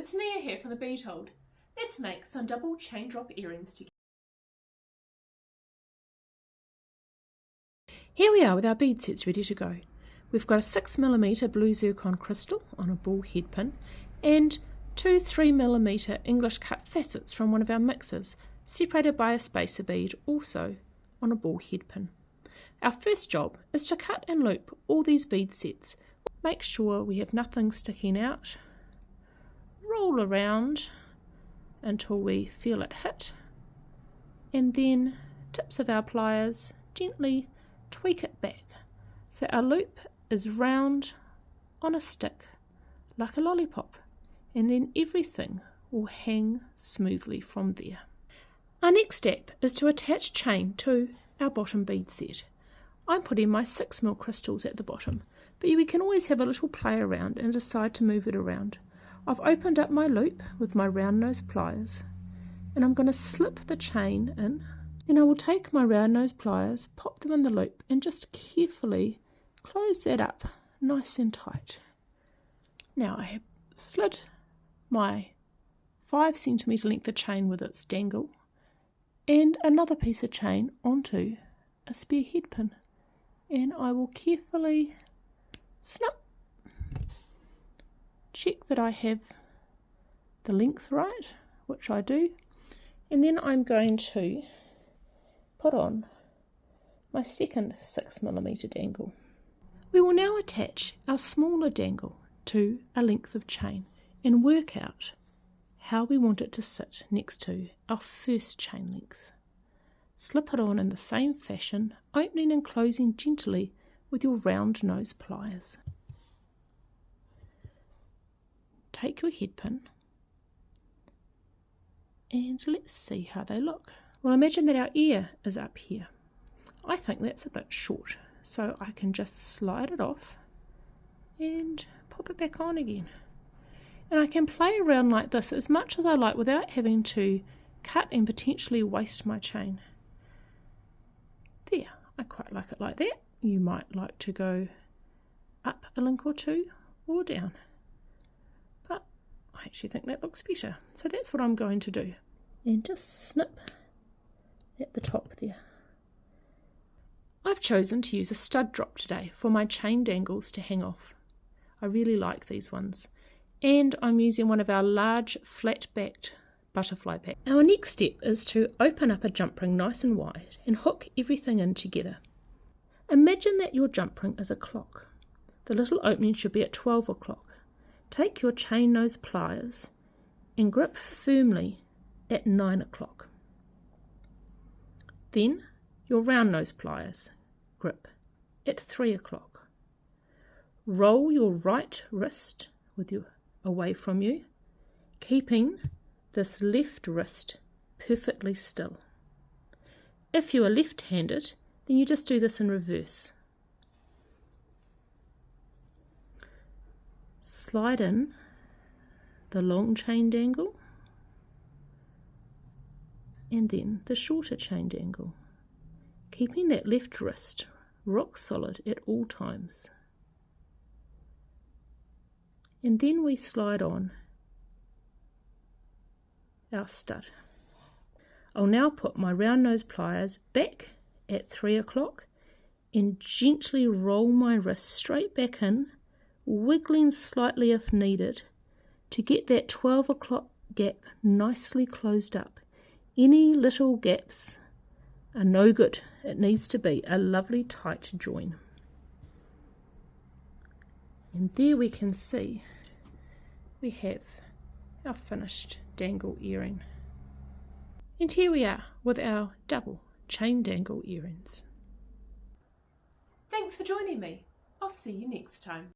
it's Nia here from the Bead Hold. Let's make some double chain drop earrings together. Here we are with our bead sets ready to go. We've got a 6mm blue zircon crystal on a ball head pin and two 3mm English cut facets from one of our mixers, separated by a spacer bead also on a ball head pin. Our first job is to cut and loop all these bead sets. Make sure we have nothing sticking out. Roll around until we feel it hit, and then tips of our pliers gently tweak it back so our loop is round on a stick like a lollipop, and then everything will hang smoothly from there. Our next step is to attach chain to our bottom bead set. I'm putting my 6mm crystals at the bottom, but we can always have a little play around and decide to move it around. I've opened up my loop with my round nose pliers, and I'm going to slip the chain in. Then I will take my round nose pliers, pop them in the loop, and just carefully close that up nice and tight. Now I have slid my 5cm length of chain with its dangle and another piece of chain onto a spare head pin, and I will carefully snip. Check that I have the length right, which I do, and then I'm going to put on my second 6mm dangle. We will now attach our smaller dangle to a length of chain and work out how we want it to sit next to our first chain length. Slip it on in the same fashion, opening and closing gently with your round nose pliers. Take your head pin and let's see how they look. Well, imagine that our ear is up here. I think that's a bit short, so I can just slide it off and pop it back on again. And I can play around like this as much as I like without having to cut and potentially waste my chain. There, I quite like it like that. You might like to go up a link or two or down. I actually think that looks better, so that's what I'm going to do, and just snip at the top there. I've chosen to use a stud drop today for my chain dangles to hang off. I really like these ones, and I'm using one of our large flat-backed butterfly packs. Our next step is to open up a jump ring nice and wide and hook everything in together. Imagine that your jump ring is a clock. The little opening should be at 12 o'clock. Take your chain nose pliers and grip firmly at 9 o'clock. Then your round nose pliers, grip at 3 o'clock. Roll your right wrist away from you, keeping this left wrist perfectly still. If you are left-handed, then you just do this in reverse. Slide in the long chain dangle and then the shorter chain dangle, keeping that left wrist rock solid at all times. And then we slide on our stud. I'll now put my round nose pliers back at 3 o'clock and gently roll my wrist straight back in, wiggling slightly if needed, to get that 12 o'clock gap nicely closed up. Any little gaps are no good. It needs to be a lovely tight join. And there we can see we have our finished dangle earring. And here we are with our double chain dangle earrings. Thanks for joining me. I'll see you next time.